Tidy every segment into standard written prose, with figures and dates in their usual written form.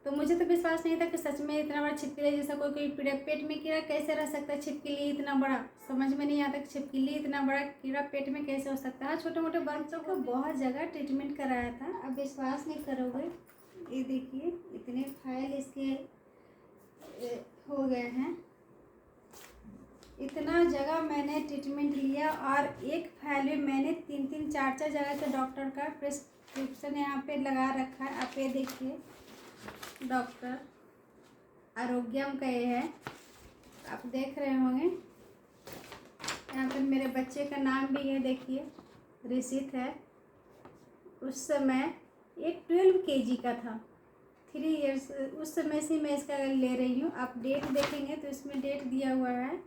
तो मुझे तो विश्वास नहीं था कि सच में इतना बड़ा छिपकली जैसा कोई पेट में कीड़ा कैसे रह सकता है। छिपकली इतना बड़ा, समझ में नहीं आता कि छिपकली इतना बड़ा कीड़ा पेट में कैसे हो सकता है। छोटे मोटे बच्चों को बहुत जगह ट्रीटमेंट कराया था। अब विश्वास नहीं करोगे, ये देखिए इतने फाइल इसके हो गए हैं। इतना जगह मैंने ट्रीटमेंट लिया और एक फाइल में मैंने 3-4 जगह के डॉक्टर का प्रिस्क्रिप्शन यहाँ पे लगा रखा है। आप ये देखिए, डॉक्टर आरोग्यम का ये है, आप देख रहे होंगे। यहाँ पे मेरे बच्चे का नाम भी है, देखिए रिसित है। उस समय ये 12 kg का था, 3 इयर्स उस समय से मैं इसका ले रही हूँ। आप डेट देखेंगे तो इसमें डेट दिया हुआ है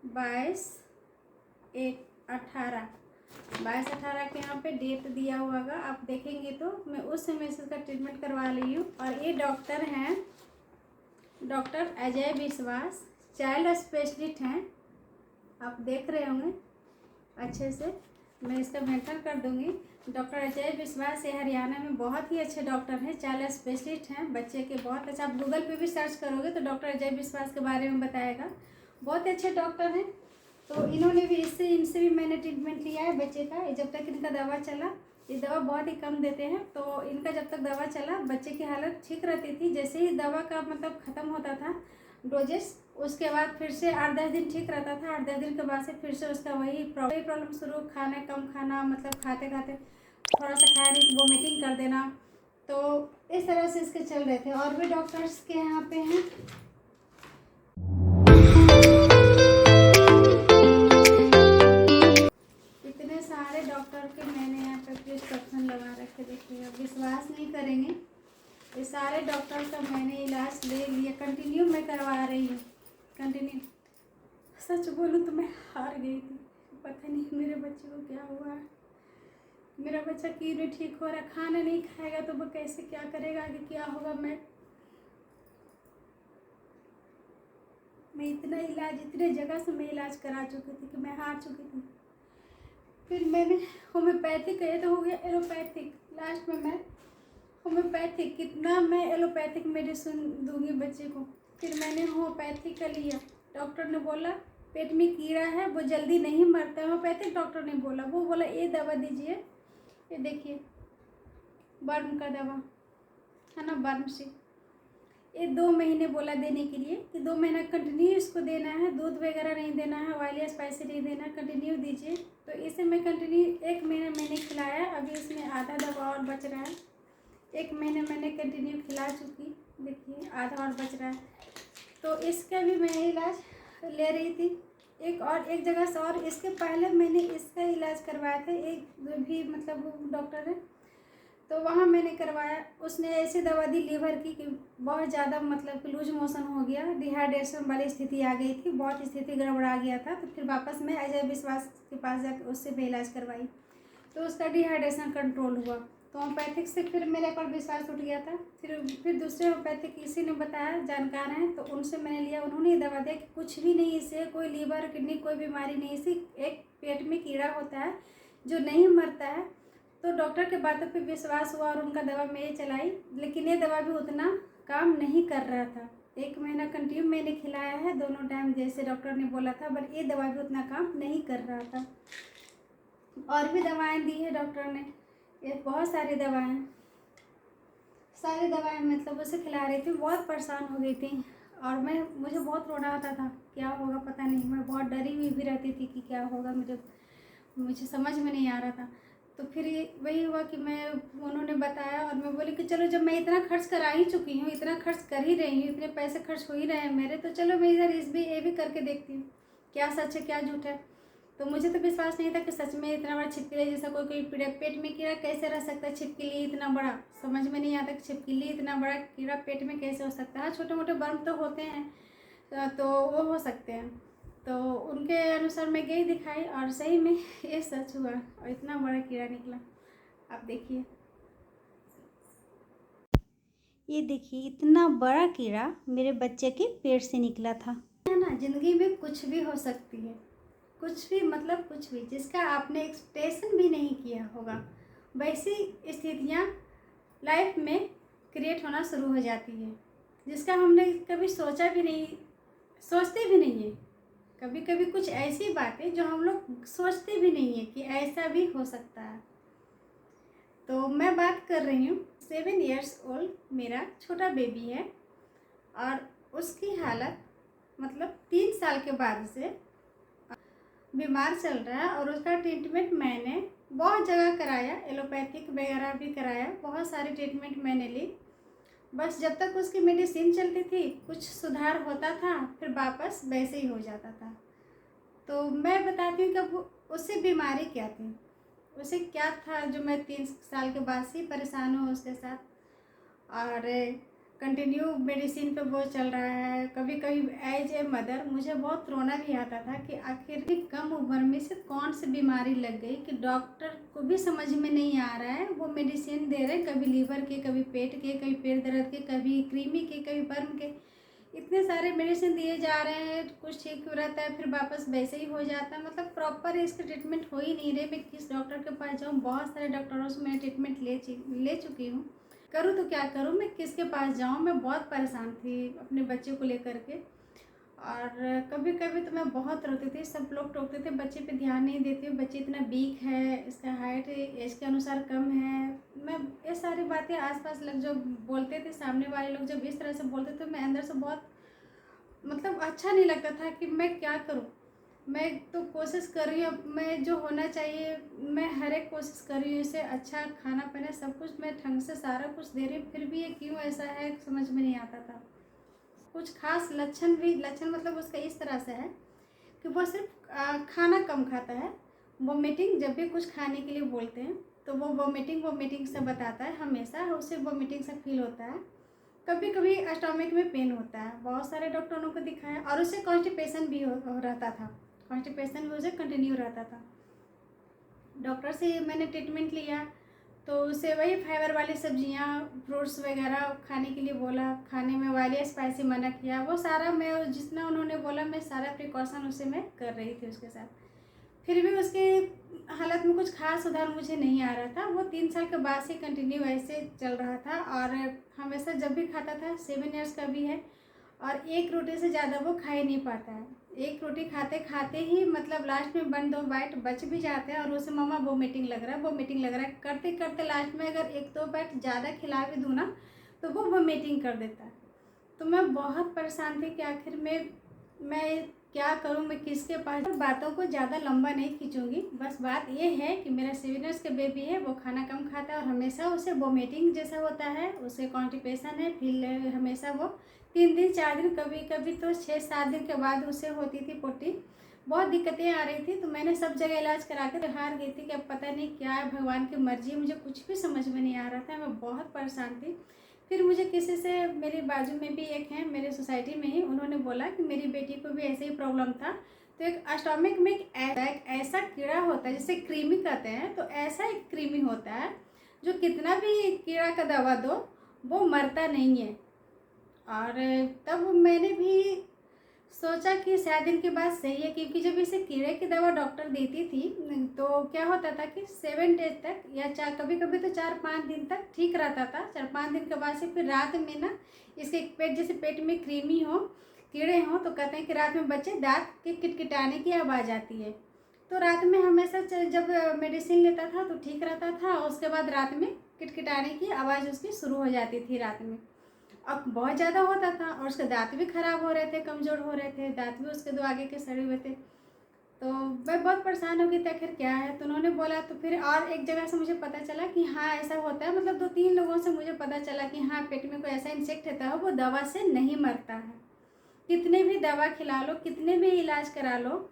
22/18 के यहाँ पे डेट दिया हुआ होगा। आप देखेंगे तो मैं उस समय से इसका ट्रीटमेंट करवा रही हूँ। और ये डॉक्टर हैं डॉक्टर अजय विश्वास, चाइल्ड स्पेशलिस्ट हैं। आप देख रहे होंगे अच्छे से, मैं इसका मेंशन कर दूंगी। डॉक्टर अजय विश्वास ये हरियाणा में बहुत ही अच्छे डॉक्टर हैं, चाइल्ड स्पेशलिस्ट हैं, बच्चे के बहुत अच्छा। आप गूगल पे भी सर्च करोगे तो डॉक्टर अजय विश्वास के बारे में बताएगा। बहुत अच्छे डॉक्टर हैं। तो इन्होंने भी इनसे भी मैंने ट्रीटमेंट लिया है बच्चे का। जब तक इनका दवा चला, ये दवा बहुत ही कम देते हैं, तो इनका जब तक दवा चला बच्चे की हालत ठीक रहती थी। जैसे ही दवा का मतलब ख़त्म होता था डोजेस, उसके बाद फिर से 8-10 दिन ठीक रहता था। 8-10 दिन के बाद से फिर से उसका वही प्रॉब्लम शुरू, खाना कम खाना, मतलब खाते खाते थोड़ा सा खाया नहीं, वोमिटिंग कर देना। तो इस तरह से इसके चल रहे थे। और भी डॉक्टर्स के यहाँ पे हैं। इतने सारे डॉक्टर के मैंने यहाँ पे प्रिस्क्रिप्शन लगा रखे, देखिए अब विश्वास नहीं करेंगे। ये सारे डॉक्टर का मैंने इलाज ले लिया, कंटिन्यू मैं करवा रही हूँ, कंटिन्यू। सच बोलूँ तो मैं हार गई थी, पता नहीं मेरे बच्चे को क्या हुआ है। मेरा बच्चा क्यों नहीं ठीक हो रहा, खाना नहीं खाएगा तो वो कैसे क्या करेगा, आगे क्या होगा। मैं इतना इलाज, इतने जगह से मैं इलाज करा चुकी थी कि मैं हार चुकी थी। फिर मैंने होम्योपैथिक ये तो हो गया, एलोपैथिक, लास्ट में मैं होम्योपैथिक, कितना मैं एलोपैथिक मेडिसिन दूंगी बच्चे को। फिर मैंने होम्योपैथिक का लिया। डॉक्टर ने बोला पेट में कीड़ा है, वो जल्दी नहीं मरता है। होम्योपैथिक डॉक्टर ने बोला, वो बोला ये दवा दीजिए, ये देखिए बर्न का दवा है ना, बर्न से। ये 2 महीने बोला देने के लिए कि 2 महीना कंटिन्यू इसको देना है, दूध वगैरह नहीं देना है, ऑयल या स्पाइसी नहीं देना, कंटिन्यू दीजिए। तो इसे मैं कंटिन्यू 1 महीना मैंने खिलाया। अभी इसमें आधा दवा और बच रहा है। 1 महीने मैंने कंटिन्यू खिला चुकी, देखिए आधा और बच रहा है। तो इसका भी मैं इलाज ले रही थी एक जगह से। और इसके पहले मैंने इसका इलाज करवाया था, एक भी मतलब डॉक्टर है, तो वहाँ मैंने करवाया। उसने ऐसी दवा दी लीवर की कि बहुत ज़्यादा मतलब कि लूज मोशन हो गया, डिहाइड्रेशन वाली स्थिति आ गई थी, बहुत स्थिति गड़बड़ा गया था। तो फिर वापस मैं अजय विश्वास के पास जाकर उससे भी इलाज करवाई, तो उसका डिहाइड्रेशन कंट्रोल हुआ। तो होम्योपैथिक से फिर मेरे पर विश्वास उठ गया था। फिर दूसरे होम्योपैथिक किसी ने बताया, जानकार हैं, तो उनसे मैंने लिया। उन्होंने दवा दिया कि कुछ भी नहीं, इससे कोई लीवर किडनी कोई बीमारी नहीं, इससे एक पेट में कीड़ा होता है जो नहीं मरता है। तो डॉक्टर के बातों पे विश्वास हुआ और उनका दवा मैं चलाई। लेकिन ये दवा भी उतना काम नहीं कर रहा था। 1 महीना कंटिन्यू मैंने खिलाया है दोनों टाइम, जैसे डॉक्टर ने बोला था, बट ये दवा भी उतना काम नहीं कर रहा था। और भी दवाएं दी है डॉक्टर ने, ये बहुत सारी दवाएं मतलब उसे खिला रही थी। बहुत परेशान हो गई थी और मुझे बहुत रोना आता था, क्या होगा पता नहीं। मैं बहुत डरी हुई भी रहती थी कि क्या होगा, मुझे समझ में नहीं आ रहा था। तो फिर वही हुआ कि उन्होंने बताया और मैं बोली कि चलो, जब मैं इतना खर्च करा ही चुकी हूँ, इतना खर्च कर ही रही हूँ, इतने पैसे खर्च हो ही रहे हैं मेरे, तो चलो मैं इधर ये भी करके देखती हूँ, क्या सच है क्या झूठ है। तो मुझे तो विश्वास नहीं था कि सच में इतना बड़ा छिपकली जैसा कोई पेट में कीड़ा कैसे रह सकता है। छिपकली इतना बड़ा, समझ में नहीं आता कि छिपकली इतना बड़ा कीड़ा पेट में कैसे हो सकता है। छोटे मोटे वर्म तो होते हैं, तो वो हो सकते हैं। तो उनके अनुसार मैं गई दिखाई और सही में ये सच हुआ और इतना बड़ा कीड़ा निकला। आप देखिए, ये देखिए इतना बड़ा कीड़ा मेरे बच्चे के पेट से निकला था। है ना, जिंदगी में कुछ भी हो सकती है, कुछ भी मतलब कुछ भी, जिसका आपने एक्सपेक्टेशन भी नहीं किया होगा, वैसी स्थितियाँ लाइफ में क्रिएट होना शुरू हो जाती है, जिसका हमने कभी सोचा भी नहीं, सोचते भी नहीं है। कभी कभी कुछ ऐसी बातें जो हम लोग सोचते भी नहीं है कि ऐसा भी हो सकता है। तो मैं बात कर रही हूँ 7 इयर्स ओल्ड मेरा छोटा बेबी है, और उसकी हालत मतलब 3 साल के बाद से बीमार चल रहा है। और उसका ट्रीटमेंट मैंने बहुत जगह कराया, एलोपैथिक वगैरह भी कराया, बहुत सारी ट्रीटमेंट मैंने ली। बस जब तक उसकी मेडिसिन चलती थी कुछ सुधार होता था, फिर वापस वैसे ही हो जाता था। तो मैं बताती हूँ कि उससे बीमारी क्या थी, उसे क्या था जो मैं 3 साल के बाद से परेशान हूँ उसके साथ। और कंटिन्यू मेडिसिन पे वो चल रहा है। कभी कभी एज ए मदर मुझे बहुत रोना भी आता था कि आखिर कम उम्र में से कौन सी बीमारी लग गई कि डॉक्टर को भी समझ में नहीं आ रहा है। वो मेडिसिन दे रहे हैं, कभी लीवर के, कभी पेट के, कभी पेट दर्द के, कभी कृमि के, कभी बर्न के, इतने सारे मेडिसिन दिए जा रहे हैं। कुछ ठीक हो रहता है फिर वापस वैसे ही हो जाता है, मतलब प्रॉपर इसके ट्रीटमेंट हो ही नहीं रहे। मैं किस डॉक्टर के पास जाऊँ, बहुत सारे डॉक्टरों से मैं ट्रीटमेंट ले चुकी हूँ, करूँ तो क्या करूँ, मैं किसके पास जाऊँ। मैं बहुत परेशान थी अपने बच्चे को लेकर के। और कभी कभी तो मैं बहुत रोती थी, सब लोग टोकते थे बच्चे पे ध्यान नहीं देती, बच्चे इतना वीक है, इसका हाइट एज के अनुसार कम है। मैं ये सारी बातें आसपास लोग जो बोलते थे, सामने वाले लोग जब इस तरह से बोलते थे, मैं अंदर से बहुत मतलब अच्छा नहीं लगता था कि मैं क्या करूँ। मैं तो कोशिश कर रही हूँ, मैं जो होना चाहिए मैं हर एक कोशिश कर रही हूँ, इसे अच्छा खाना पीना सब कुछ मैं ढंग से सारा कुछ दे रही हूँ, फिर भी ये क्यों ऐसा है समझ में नहीं आता था। कुछ खास लक्षण मतलब उसका इस तरह से है कि वो सिर्फ खाना कम खाता है। वोमिटिंग, जब भी कुछ खाने के लिए बोलते हैं तो वो वोमिटिंग से बताता है, हमेशा उसे वोमिटिंग से फील होता है। कभी कभी स्टमक में पेन होता है, बहुत सारे डॉक्टरों को दिखाया, और उसे कॉन्स्टिपेशन भी हो रहता था, कॉन्स्टिपेशन भी उसे कंटिन्यू रहता था। डॉक्टर से मैंने ट्रीटमेंट लिया तो उसे वही फाइबर वाली सब्जियां, फ्रूट्स वगैरह खाने के लिए बोला, खाने में वाली स्पाइसी मना किया। वो सारा मैं जितना उन्होंने बोला मैं सारा प्रिकॉशन उसे मैं कर रही थी उसके साथ। फिर भी उसके हालत में कुछ खास सुधार मुझे नहीं आ रहा था। वो 3 साल के बाद से कंटिन्यू ऐसे चल रहा था, और हमेशा जब भी खाता था, 7 इयर्स का भी है, और एक रोटी से ज़्यादा वो खा ही नहीं पाता है। एक रोटी खाते खाते ही मतलब लास्ट में 1-2 बाइट बच भी जाते हैं, और उसे मम्मा वोमिटिंग लग रहा है, वोमिटिंग लग रहा है करते करते लास्ट में अगर 1-2 बाइट ज़्यादा खिला भी दूँ ना तो वो वोमिटिंग कर देता है। तो मैं बहुत परेशान थी कि आखिर मैं क्या करूं, मैं किसके पास। बातों को ज़्यादा लंबा नहीं खींचूंगी, बस बात ये है कि मेरा 7 इयर्स का बेबी है, वो खाना कम खाता है और हमेशा उसे वोमिटिंग जैसा होता है, उसे कॉन्स्टिपेशन है, फिर हमेशा वो 3 दिन 4 दिन, कभी कभी तो 6-7 दिन के बाद उसे होती थी पोटी। बहुत दिक्कतें आ रही थी, तो मैंने सब जगह इलाज करा के हार गई थी कि अब पता नहीं क्या है, भगवान की मर्जी, मुझे कुछ भी समझ में नहीं आ रहा था, मैं बहुत परेशान थी। फिर मुझे किसी से, मेरे बाजू में भी एक है मेरे सोसाइटी में ही, उन्होंने बोला कि मेरी बेटी को भी ऐसे ही प्रॉब्लम था। तो एक स्टमक में एक ऐसा कीड़ा होता है जिसे कृमि कहते हैं, तो ऐसा एक कृमि होता है जो कितना भी कीड़ा का दवा दो वो मरता नहीं है। और तब मैंने भी सोचा कि शायद इनकी बात सही है, क्योंकि जब इसे कीड़े की दवा डॉक्टर देती थी तो क्या होता था कि 7 डेज तक या कभी कभी तो 4-5 दिन तक ठीक रहता था। 4-5 दिन के बाद से फिर रात में ना इसके पेट, जैसे पेट में कृमि हो, कीड़े हों, तो कहते हैं कि रात में बच्चे दांत के किटकिटाने की आवाज़ आती है। तो रात में हमेशा जब मेडिसिन लेता था तो ठीक रहता था, उसके बाद रात में किटकिटाने की आवाज़ उसकी शुरू हो जाती थी रात में। अब बहुत ज़्यादा होता था, और उसके दांत भी ख़राब हो रहे थे, कमज़ोर हो रहे थे, दांत भी उसके 2 आगे के सड़े हुए थे। तो मैं बहुत परेशान हो गई थी आखिर क्या है। तो उन्होंने बोला, तो फिर और एक जगह से मुझे पता चला कि हाँ ऐसा होता है, मतलब 2-3 लोगों से मुझे पता चला कि हाँ पेट में कोई ऐसा इंसेक्ट रहता है, वो दवा से नहीं मरता है। कितने भी दवा खिला लो, कितने भी इलाज करा लो,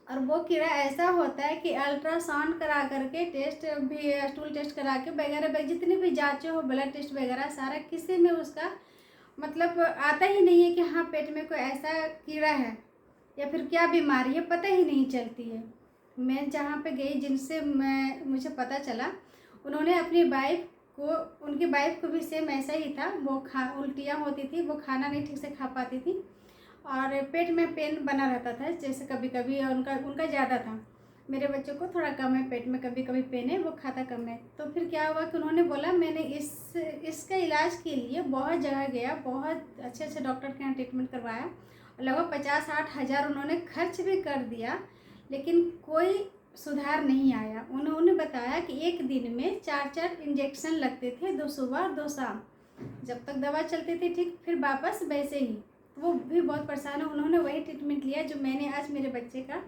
और वो कीड़ा ऐसा होता है कि अल्ट्रासाउंड करा करके, टेस्ट भी, स्टूल टेस्ट करा के वगैरह, जितनी भी जाँचें हो, ब्लड टेस्ट वगैरह सारा, किसी में उसका मतलब आता ही नहीं है कि हाँ पेट में कोई ऐसा कीड़ा है या फिर क्या बीमारी है, पता ही नहीं चलती है। मैं जहाँ पे गई, जिनसे मुझे पता चला, उन्होंने अपनी वाइफ को, उनकी वाइफ को भी सेम ऐसा ही था। वो उल्टियाँ होती थी, वो खाना नहीं ठीक से खा पाती थी, और पेट में पेन बना रहता था जैसे कभी कभी, और उनका ज़्यादा था। मेरे बच्चों को थोड़ा कम है पेट में, कभी कभी पेन है, वो खाता कम है। तो फिर क्या हुआ कि उन्होंने बोला, मैंने इसका इलाज के लिए बहुत जगह गया, बहुत अच्छे अच्छे डॉक्टर के यहाँ ट्रीटमेंट करवाया, लगभग 50-60 हज़ार उन्होंने खर्च भी कर दिया, लेकिन कोई सुधार नहीं आया। उन्होंने बताया कि एक दिन में 4-4 इंजेक्शन लगते थे, 2 सुबह 2 शाम, जब तक दवा चलती थी ठीक, फिर वापस वैसे ही। वो भी बहुत परेशान है। उन्होंने वही ट्रीटमेंट लिया जो मैंने आज मेरे बच्चे का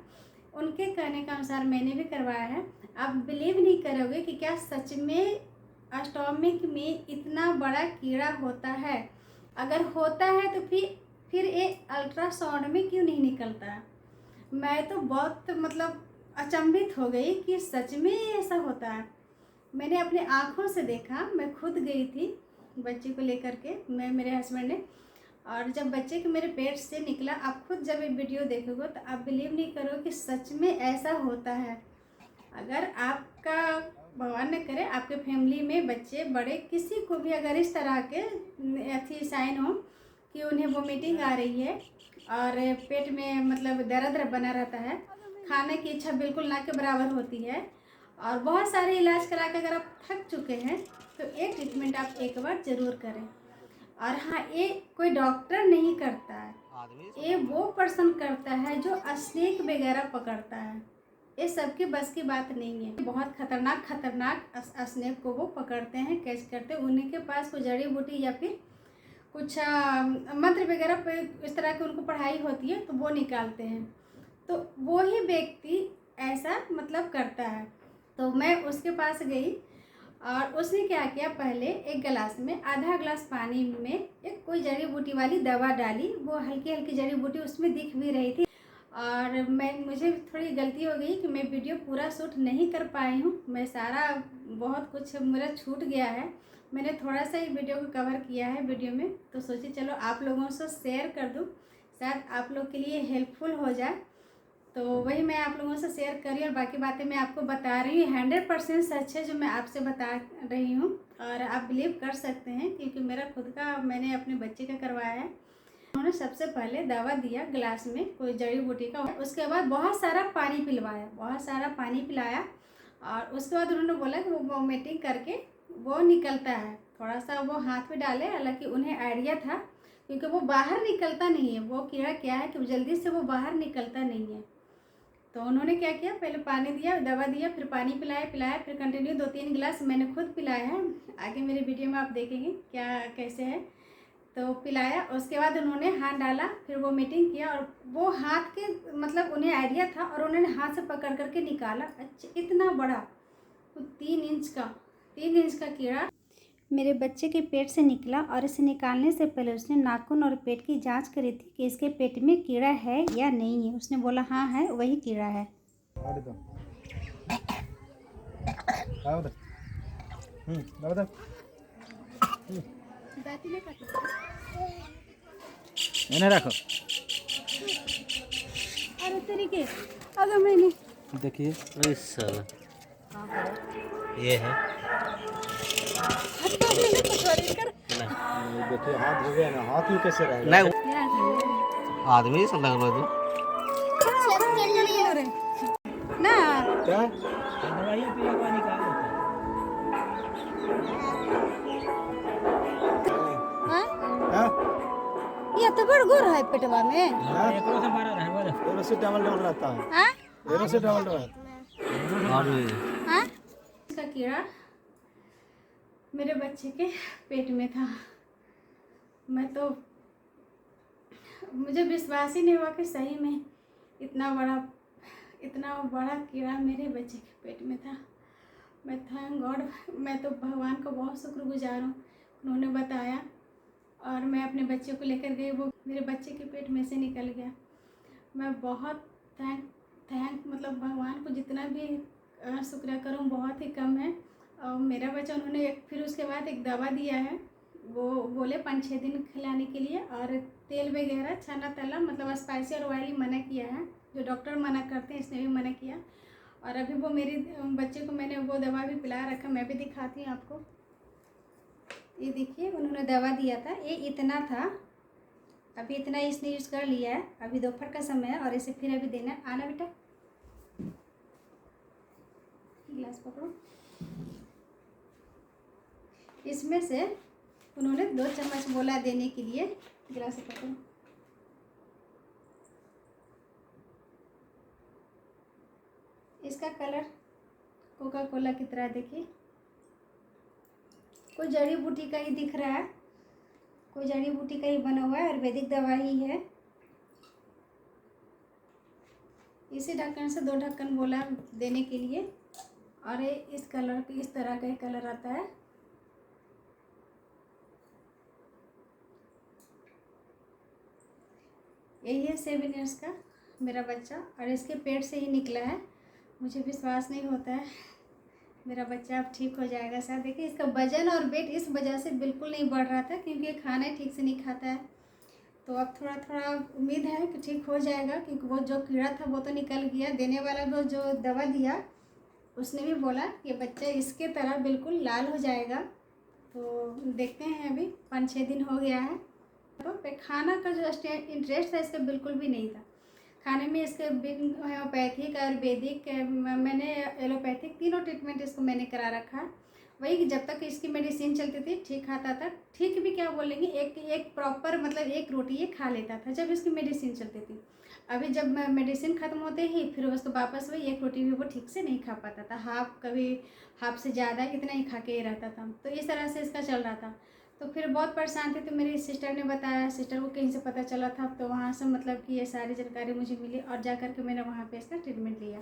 उनके कहने के अनुसार मैंने भी करवाया है। आप बिलीव नहीं करोगे कि क्या सच में स्टोमक में इतना बड़ा कीड़ा होता है। अगर होता है तो फिर ये अल्ट्रासाउंड में क्यों नहीं निकलता। मैं तो बहुत मतलब अचंभित हो गई कि सच में ऐसा होता है। मैंने अपने आँखों से देखा, मैं खुद गई थी बच्चे को लेकर के, मैं मेरे हस्बैंड ने, और जब बच्चे के मेरे पेट से निकला, आप खुद जब ये वीडियो देखोगे तो आप बिलीव नहीं करोगे कि सच में ऐसा होता है। अगर आपका, भगवान न करे, आपके फैमिली में बच्चे बड़े किसी को भी अगर इस तरह के अथी साइन हो कि उन्हें वोमिटिंग आ रही है और पेट में मतलब दर्द बना रहता है, खाने की इच्छा बिल्कुल ना के बराबर होती है, और बहुत सारे इलाज करा के अगर आप थक चुके हैं, तो एक ट्रीटमेंट आप एक बार ज़रूर करें। और हाँ, ये कोई डॉक्टर नहीं करता है, ये वो पर्सन करता है जो स्नेक वगैरह पकड़ता है। ये सबके बस की बात नहीं है। बहुत खतरनाक स्नेक को वो पकड़ते हैं, कैच करते हैं। उन्हीं के पास कोई जड़ी बूटी या फिर कुछ मंत्र वगैरह पे इस तरह की उनको पढ़ाई होती है, तो वो निकालते हैं। तो वो ही व्यक्ति ऐसा मतलब करता है। तो मैं उसके पास गई और उसने क्या किया, पहले एक गिलास में आधा गिलास पानी में एक कोई जड़ी बूटी वाली दवा डाली। वो हल्की हल्की जड़ी बूटी उसमें दिख भी रही थी, और मुझे थोड़ी गलती हो गई कि मैं वीडियो पूरा शूट नहीं कर पाई हूँ। मैं सारा बहुत कुछ मेरा छूट गया है। मैंने थोड़ा सा ही वीडियो को कवर किया है वीडियो में, तो सोची चलो आप लोगों से शेयर कर दूँ, शायद आप लोग के लिए हेल्पफुल हो जाए। तो वही मैं आप लोगों से शेयर करी, और बाकी बातें मैं आपको बता रही हूँ। 100% सच है जो मैं आपसे बता रही हूँ, और आप बिलीव कर सकते हैं क्योंकि मेरा खुद का, मैंने अपने बच्चे का करवाया है। उन्होंने सबसे पहले दवा दिया गिलास में कोई जड़ी बूटी का, उसके बाद बहुत सारा पानी पिलवाया, बहुत सारा पानी पिलाया, और उसके बाद उन्होंने बोला कि वो वोमिटिंग करके वो निकलता है, थोड़ा सा वो हाथ में डाले। हालांकि उन्हें आइडिया था क्योंकि वो बाहर निकलता नहीं है, वो कीड़ा क्या है कि जल्दी से वो बाहर निकलता नहीं है। तो उन्होंने क्या किया, पहले पानी दिया, दवा दिया, फिर पानी पिलाया, फिर कंटिन्यू 2-3 गिलास मैंने खुद पिलाया है। आगे मेरी वीडियो में आप देखेंगे क्या कैसे है। तो पिलाया, उसके बाद उन्होंने हाथ डाला, फिर वो मीटिंग किया, और वो हाथ के मतलब उन्हें आइडिया था, और उन्होंने हाथ से पकड़ करके निकाला। अच्छा, इतना बड़ा, तो 3 इंच का कीड़ा मेरे बच्चे के पेट से निकला। और इसे निकालने से पहले उसने नाखून और पेट की जांच करी थी कि इसके पेट में कीड़ा है या नहीं है। उसने बोला हाँ है, वही कीड़ा है। रखो। अरे तरीके, अगर मैंने देखिए ये है, देखिए हाथ हो गया ना, हाथ ही कैसे रहेगा? नहीं आदमी से लग लो ना क्या दवाइयाँ पे लगवा निकाल हाँ? ये तो बड़ गोर है पेटवा में। एकरो से मारा रहा है एरो से डबल डबल रहता है, हाँ एरो से डबल डबल। और हाँ, इसका कीड़ा मेरे बच्चे के पेट में था। मैं तो, मुझे विश्वास ही नहीं हुआ कि सही में इतना बड़ा कीड़ा मेरे बच्चे के पेट में था। मैं थैंक गॉड, मैं तो भगवान को बहुत शुक्रगुजार हूँ, उन्होंने बताया और मैं अपने बच्चे को लेकर गई, वो मेरे बच्चे के पेट में से निकल गया। मैं बहुत थैंक मतलब भगवान को जितना भी शुक्रिया करूँ बहुत ही कम है। और मेरा बच्चा, उन्होंने फिर उसके बाद एक दवा दिया है, वो बोले 5-6 दिन खिलाने के लिए, और तेल वगैरह छाना तला मतलब स्पाइसी और ऑयली मना किया है, जो डॉक्टर मना करते हैं इसने भी मना किया। और अभी वो मेरे बच्चे को मैंने वो दवा भी पिला रखा, मैं भी दिखाती हूँ आपको। ये देखिए, उन्होंने दवा दिया था, ये इतना था, अभी इतना इसने यूज़ कर लिया है। अभी दोपहर का समय है और इसे फिर अभी देना। आना बेटा, गिलास पकड़ो। इसमें से उन्होंने 2 चम्मच बोला देने के लिए। गिलास पकड़ो। इसका कलर कोका कोला की तरह देखिए, कोई जड़ी बूटी का ही दिख रहा है, कोई जड़ी बूटी का ही बना हुआ है, आयुर्वेदिक दवाई है। इसी ढक्कन से 2 ढक्कन बोला देने के लिए। और ये इस कलर की, इस तरह का कलर आता है। यही है 7 इयर्स का मेरा बच्चा, और इसके पेट से ही निकला है। मुझे विश्वास नहीं होता है मेरा बच्चा अब ठीक हो जाएगा शायद। देखिए इसका वजन और वेट इस वजह से बिल्कुल नहीं बढ़ रहा था, क्योंकि ये खाना ठीक से नहीं खाता है। तो अब थोड़ा थोड़ा उम्मीद है कि ठीक हो जाएगा, क्योंकि वो जो कीड़ा था वो तो निकल गया। देने वाला वो जो दवा दिया उसने भी बोला कि बच्चा इसके तरह बिल्कुल लाल हो जाएगा। तो देखते हैं, अभी 5-6 दिन हो गया है। तो खाना का जो इंटरेस्ट था इसका बिल्कुल भी नहीं था खाने में। इसके होम्योपैथिक, आयुर्वेदिक, मैंने एलोपैथिक, तीनों ट्रीटमेंट इसको मैंने करा रखा है। वही जब तक इसकी मेडिसिन चलती थी ठीक खाता था। ठीक भी क्या बोलेंगे, एक प्रॉपर मतलब एक रोटी ये खा लेता था जब इसकी मेडिसिन चलती थी। अभी जब मेडिसिन ख़त्म होते ही फिर उसको वापस वही एक रोटी भी वो ठीक से नहीं खा पाता था। कभी हाफ से ज़्यादा इतना ही खा के ही रहता था। तो इस तरह से इसका चल रहा था। तो फिर बहुत परेशान थे। तो मेरी सिस्टर ने बताया, सिस्टर को कहीं से पता चला था, तो वहाँ से मतलब कि ये सारी जानकारी मुझे मिली और जा कर के मैंने वहाँ पे इसका ट्रीटमेंट लिया।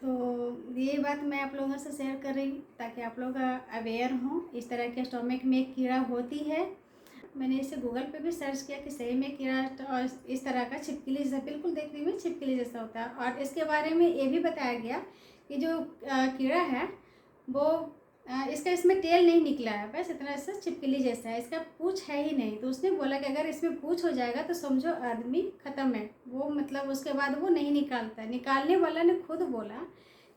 तो ये बात मैं आप लोगों से शेयर कर रही हूँ ताकि आप लोग अवेयर हों। इस तरह के स्टोमक में एक कीड़ा होती है। मैंने इसे गूगल पे भी सर्च किया कि सही में कीड़ा और इस तरह का छिपकली जैसा, बिल्कुल देखने में छिपकली जैसा होता है। और इसके बारे में ये भी बताया गया कि जो कीड़ा है वो इसका इसमें टेल नहीं निकला है, बस इतना सा छिपकली जैसा है, इसका पूँछ है ही नहीं। तो उसने बोला कि अगर इसमें पूँछ हो जाएगा तो समझो आदमी ख़त्म है। वो मतलब उसके बाद वो नहीं निकालता है। निकालने वाला ने खुद बोला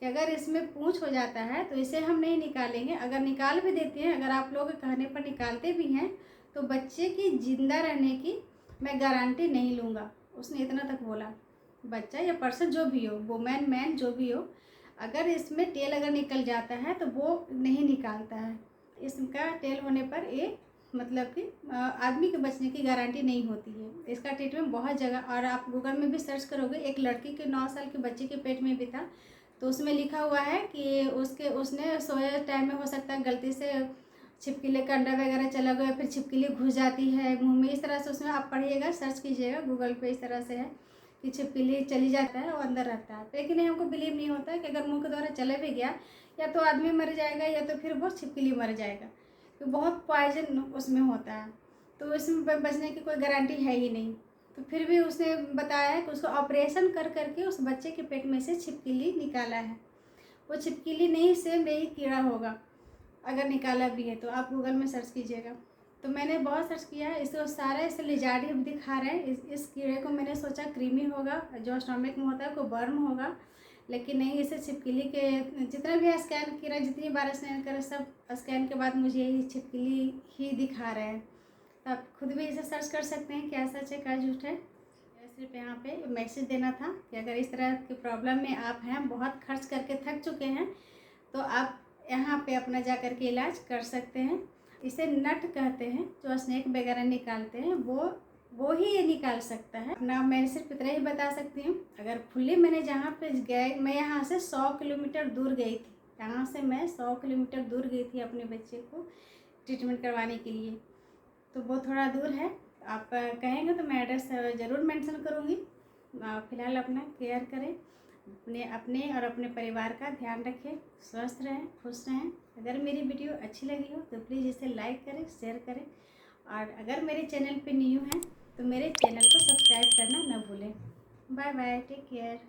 कि अगर इसमें पूँछ हो जाता है तो इसे हम नहीं निकालेंगे। अगर निकाल भी देते हैं, अगर आप लोग कहने पर निकालते भी हैं, तो बच्चे की ज़िंदा रहने की मैं गारंटी नहीं लूँगा। उसने इतना तक बोला। बच्चा या पर्सन जो भी हो, वुमेन मैन जो भी हो, अगर इसमें टेल अगर निकल जाता है तो वो नहीं निकालता है। इसका टेल होने पर ये मतलब कि आदमी के बचने की गारंटी नहीं होती है। इसका ट्रीटमेंट बहुत जगह, और आप गूगल में भी सर्च करोगे, एक लड़की के 9 साल के बच्चे के पेट में भी था। तो उसमें लिखा हुआ है कि उसने सोए टाइम में हो सकता है गलती से छिपकली का अंडा वगैरह चला गया, फिर छिपकली घुस जाती है मुँह में। इस तरह से उसमें आप पढ़िएगा, सर्च कीजिएगा गूगल पे, इस तरह से है कि छिपकली चली जाता है और अंदर रहता है। लेकिन हमको बिलीव नहीं होता है कि अगर मुंह के द्वारा चले भी गया, या तो आदमी मर जाएगा या तो फिर वो छिपकली मर जाएगा, तो बहुत पॉइजन उसमें होता है। तो इसमें बचने की कोई गारंटी है ही नहीं। तो फिर भी उसने बताया है कि उसको ऑपरेशन कर करके उस बच्चे के पेट में से छिपकली निकाला है। वो छिपकली नहीं, सेम यही कीड़ा होगा अगर निकाला भी है तो। आप गूगल में सर्च कीजिएगा। तो मैंने बहुत सर्च किया है, इसको सारा इसे लिजार्ड ही दिखा रहे हैं। इस कीड़े को मैंने सोचा कृमि होगा, जो स्टमक में होता है को बर्म होगा, लेकिन नहीं, इसे छिपकली के जितना भी स्कैन किया, जितनी बार स्कैन करा, सब स्कैन के बाद मुझे यही छिपकली ही दिखा रहे हैं। तो आप खुद भी इसे सर्च कर सकते हैं क्या सच है क्या झूठ है। सिर्फ यहाँ पे मैसेज देना था कि अगर इस तरह की प्रॉब्लम में आप हैं, बहुत खर्च करके थक चुके हैं, तो आप यहाँ पे अपना जा कर के इलाज कर सकते हैं। इसे नट कहते हैं, जो स्नेक वगैरह निकालते हैं वो ही ये निकाल सकता है ना। मैं सिर्फ इतना ही बता सकती हूँ। अगर फुल्ली मैंने जहाँ पे गए, मैं यहाँ से 100 किलोमीटर दूर गई थी। यहाँ से मैं 100 किलोमीटर दूर गई थी अपने बच्चे को ट्रीटमेंट करवाने के लिए। तो वो थोड़ा दूर है। आप कहेंगे तो मैं एड्रेस ज़रूर मेंशन करूँगी। फ़िलहाल अपना केयर करें, अपने और अपने परिवार का ध्यान रखें, स्वस्थ रहें, खुश रहें। अगर मेरी वीडियो अच्छी लगी हो तो प्लीज़ इसे लाइक करें, शेयर करें, और अगर मेरे चैनल पे न्यू हैं तो मेरे चैनल को सब्सक्राइब करना न भूलें। Bye bye, take care.